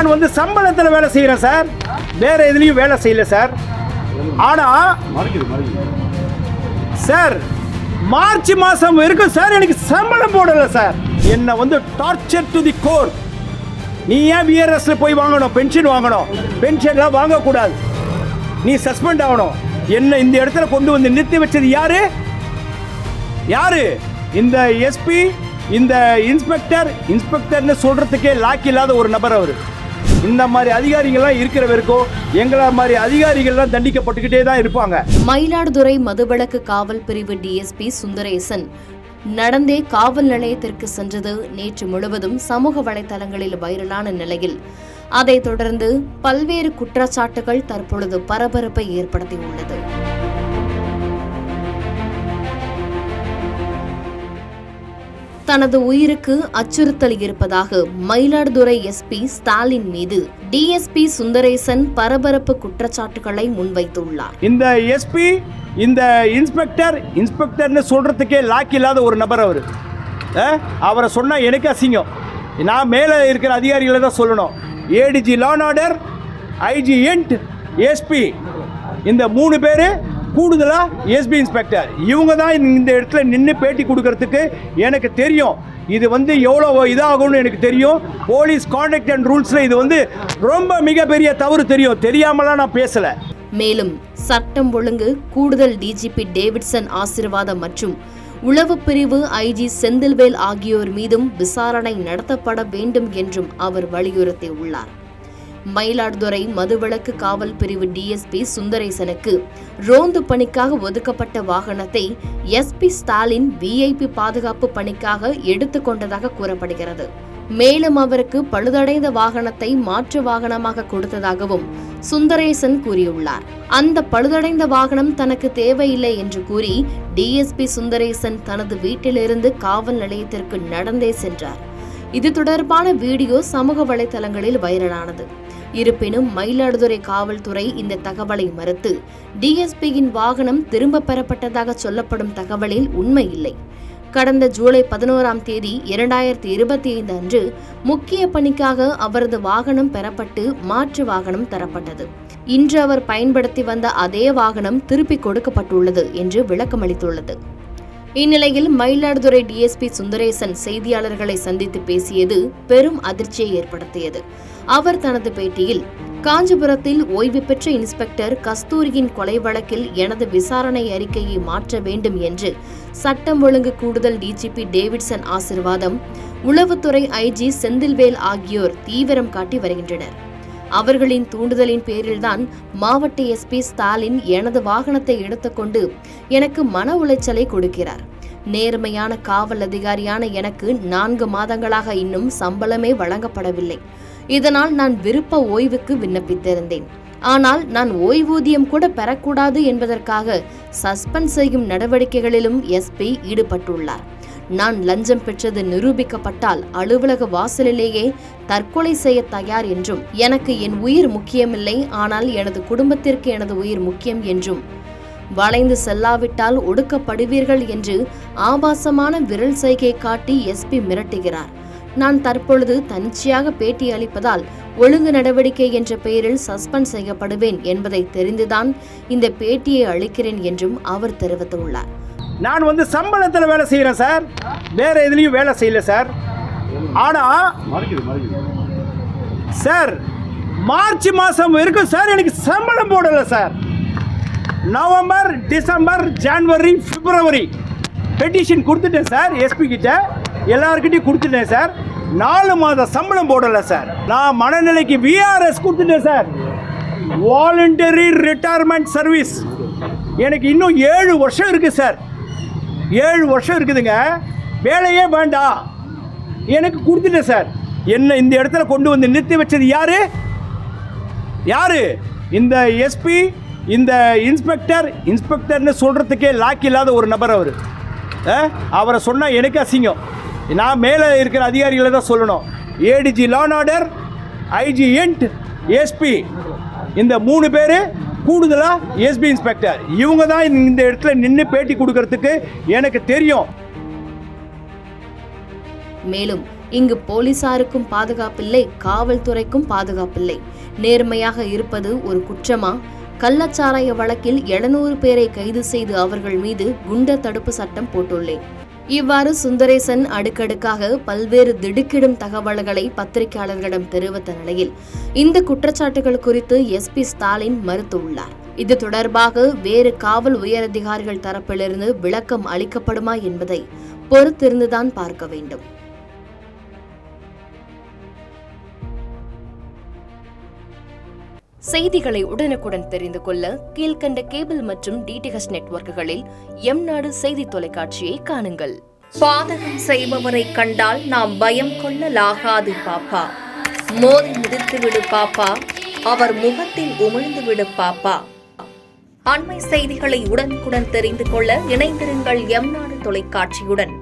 நான் வந்து சம்பளத்தில் வேலை செய்கிறேன் சார், வேற எதுலேயும் வேலை செய்யல சார். ஆனால் சார் மார்ச் மாதம் வரைக்கும் சார் எனக்கு சம்பளம் போடலை சார். என்னை வந்து டார்ச்சர் டு தி கோர். நீ ஏன் விஆர்எஸ்ல போய் வாங்கணும், பென்ஷன் வாங்கணும்? பென்ஷன்லாம் வாங்கக்கூடாது, நீ சஸ்பெண்ட் ஆகணும். என்ன இந்த இடத்துல கொண்டு வந்து நிறுத்தி வச்சது யாரு? இந்த எஸ்பி, இந்த இன்ஸ்பெக்டர்னு சொல்றதுக்கே லாக் இல்லாத ஒரு நபர் அவர். இந்த மாதிரி அதிகாரிகள்லாம் இருக்கிற வரைக்கும் எங்களை மாதிரி அதிகாரிகள்லாம் தண்டிக்கப்பட்டுக்கிட்டே தான் இருப்பாங்க. மயிலாடுதுறை மதுவிலக்கு காவல் பிரிவு டிஎஸ்பி சுந்தரேசன் நடந்தே காவல் நிலையத்திற்கு சென்றது நேற்று முழுவதும் சமூக வலைதளங்களில் வைரலான நிலையில் அதைத் தொடர்ந்து பல்வேறு குற்றச்சாட்டுகள் தற்பொழுது பரபரப்பை ஏற்படுத்தியுள்ளது. தனது உயிருக்கு அச்சுறுத்தல் இருப்பதாக மயிலாடுதுறை எஸ்பி ஸ்டாலின் மீது டிஎஸ்பி சுந்தரேசன் பரபரப்பு குற்றச்சாட்டுகளை முன்வைத்துள்ளார். இந்த எஸ்பி, இந்த இன்ஸ்பெக்டர்னு சொல்றதுக்கே லாக் இல்லாத ஒரு நபர் அவர். அவரை சொன்னா எனக்கு அசிங்கம். நான் மேலே இருக்கிற அதிகாரிகளை தான் சொல்லணும். ADG law and order, IG end, SP, இந்த 3 பேர் கூடுதலாக எஸ்பி இன்ஸ்பெக்டர், இவங்க தான் இந்த இடத்துல நின்று பேட்டி கொடுக்கறதுக்கு எனக்கு தெரியும். இது வந்து எவ்வளோ இதாகும்னு எனக்கு தெரியும். போலீஸ் கான்டக்ட் அண்ட் ரூல்ஸில் இது வந்து ரொம்ப மிகப்பெரிய தவறு தெரியும். தெரியாமலாம் நான் பேசலை. மேலும் சட்டம் ஒழுங்கு கூடுதல் டிஜிபி டேவிட்சன் ஆசீர்வாதம் மற்றும் உளவு பிரிவு ஐஜி செந்தில்வேல் ஆகியோர் மீதும் விசாரணை நடத்தப்பட வேண்டும் என்றும் அவர் வலியுறுத்தியுள்ளார். மயிலாடுதுறை மதுவிலக்கு காவல் பிரிவு டிஎஸ்பி சுந்தரேசனுக்கு ரோந்து பணிக்காக ஒதுக்கப்பட்ட வாகனத்தை எஸ்பி ஸ்டாலின் விஐபி பாதுகாப்பு பணிக்காக எடுத்துக்கொண்டதாக கூறப்படுகிறது. மேலும் அவருக்கு பழுதடைந்த வாகனத்தை மாற்று வாகனமாக கொடுத்ததாகவும் சுந்தரேசன் கூறியுள்ளார். அந்த பழுதடைந்த வாகனம் தனக்கு தேவையில்லை என்று கூறி டிஎஸ்பி சுந்தரேசன் தனது வீட்டிலிருந்து காவல் நிலையத்திற்கு நடந்தே சென்றார். இது தொடர்பான வீடியோ சமூக வலைதளங்களில் வைரலானது. இருப்பினும் மயிலாடுதுறை காவல்துறை இந்த தகவலை மறுத்து டிஎஸ்பியின் வாகனம் திரும்ப பெறப்பட்டதாக சொல்லப்படும் தகவலில் உண்மை இல்லை. கடந்த ஜூலை 11ஆம் தேதி 2025 அன்று முக்கிய பணிக்காக அவரது வாகனம் பெறப்பட்டு மாற்று வாகனம் தரப்பட்டது. இன்று அவர் பயன்படுத்தி வந்த அதே வாகனம் திருப்பிக் கொடுக்கப்பட்டுள்ளது என்று விளக்கமளித்துள்ளது. இந்நிலையில் மயிலாடுதுறை டிஎஸ்பி சுந்தரேசன் செய்தியாளர்களை சந்தித்து பேசியது பெரும் அதிர்ச்சியை ஏற்படுத்தியது. அவர் தனது பேட்டியில், காஞ்சிபுரத்தில் ஓய்வு பெற்ற இன்ஸ்பெக்டர் கஸ்தூரியின் கொலை வழக்கில் எனது விசாரணை அறிக்கையை மாற்ற வேண்டும் என்று சட்டம் ஒழுங்கு கூடுதல் டிஜிபி டேவிட்சன் ஆசீர்வாதம், உளவுத்துறை ஐஜி செந்தில்வேல் ஆகியோர் தீவிரம் காட்டி வருகின்றனர். அவர்களின் தூண்டுதலின் பேரில்தான் மாவட்ட எஸ்பி ஸ்டாலின் எனது வாகனத்தை எடுத்துக்கொண்டு எனக்கு மன உளைச்சலை கொடுக்கிறார். நேர்மையான காவல் அதிகாரியான எனக்கு 4 மாதங்களாக இன்னும் சம்பளமே வழங்கப்படவில்லை. இதனால் நான் விருப்ப ஓய்வுக்கு விண்ணப்பித்திருந்தேன். ஆனால் நான் ஓய்வூதியம் கூட பெறக்கூடாது என்பதற்காக சஸ்பெண்ட் செய்யும் நடவடிக்கைகளிலும் எஸ்பி ஈடுபட்டுள்ளார். நான் லஞ்சம் பெற்றது நிரூபிக்கப்பட்டால் அலுவலக வாசலிலேயே தற்கொலை செய்ய தயார் என்றும், எனக்கு என் உயிர் முக்கியமில்லை, ஆனால் எனது குடும்பத்திற்கு எனது உயிர் முக்கியம் என்றும், வளைந்து செல்லாவிட்டால் ஒடுக்கப்படுவீர்கள் என்று ஆபாசமான விரல் சைகை காட்டி எஸ்பி மிரட்டுகிறார். நான் தற்பொழுது தனிச்சையாக பேட்டி அளிப்பதால் ஒழுங்கு நடவடிக்கை என்ற பெயரில் சஸ்பெண்ட் செய்யப்படுவேன் என்பதை தெரிந்துதான் இந்த பேட்டியை அளிக்கிறேன் என்றும் அவர் தெரிவித்துள்ளார். நான் வந்து சம்பளத்தில் வேலை செய்கிறேன் சார், வேற எதுலேயும் வேலை செய்யல சார். ஆனால் சார் மார்ச் மாதம் வரைக்கும் சார் எனக்கு சம்பளம் போடலை சார். நவம்பர், டிசம்பர், ஜனவரி, பிப்ரவரி பெட்டிஷன் கொடுத்துட்டேன் சார். எஸ்பி கிட்ட எல்லாருக்கிட்டையும் கொடுத்துட்டேன் சார். 4 மாத சம்பளம் போடலை சார். நான் மனநிலைக்கு விஆர்எஸ் கொடுத்துட்டேன் சார், வாலண்டரி ரிட்டையர்மெண்ட் சர்வீஸ். எனக்கு இன்னும் 7 வருஷம் இருக்குது சார். 7 வருஷம் இருக்குதுங்க, வேலையே வேண்டாம் எனக்கு கொடுத்துட்டேன் சார். என்ன இந்த இடத்துல கொண்டு வந்து நிறுத்தி வச்சது யாரு? இந்த எஸ்பி, இந்த இன்ஸ்பெக்டர்னு சொல்கிறதுக்கே லாக் இல்லாத ஒரு நபர் அவர். அவரை சொன்னால் எனக்கு அசிங்கம். நான் மேலே இருக்கிற அதிகாரிகளை தான் சொல்லணும். ADG law and order, IG end, SP, இந்த 3 பேர் கூடுதலாக எஸ்பி இன்ஸ்பெக்டர், இவங்க தான் இந்த இடத்துல நின்று பேட்டி கொடுக்கறதுக்கு எனக்கு தெரியும். மேலும் இங்கு போலீசாருக்கும் பாதுகாப்பில்லை, காவல்துறைக்கும் பாதுகாப்பில்லை. நேர்மையாக இருப்பது ஒரு குற்றமா? கள்ளச்சாராய வழக்கில் 700 பேரை கைது செய்து அவர்கள் மீது குண்டர் தடுப்பு சட்டம் போட்டுள்ளேன். இவ்வாறு சுந்தரேசன் அடுக்கடுக்காக பல்வேறு திடுக்கிடும் தகவல்களை பத்திரிகையாளர்களிடம் தெரிவித்த நிலையில் இந்த குற்றச்சாட்டுகள் குறித்து SP ஸ்டாலின் மறுத்துள்ளார். இது தொடர்பாக வேறு காவல் உயரதிகாரிகள் தரப்பிலிருந்து விளக்கம் அளிக்கப்படுமா என்பதை பொறுத்திருந்துதான் பார்க்க வேண்டும். செய்திகளை உடனுக்குடன் தெரிந்து கொள்ள கீழ்கண்ட கேபிள் மற்றும் DTH நெட்வொர்க்குகளில் எம்நாடு செய்தி தொலைக்காட்சியை காணுங்கள். பாதகம் செய்பவரை கண்டால் நாம் பயம் கொள்ளலாகாது பாப்பா. மோதி மிதித்துவிடு பாப்பா, அவர் முகத்தில் உமிழ்ந்துவிடு பாப்பா. அண்மை செய்திகளை உடனுக்குடன் தெரிந்து கொள்ள இணைந்திருங்கள் எம்நாடு தொலைக்காட்சியுடன்.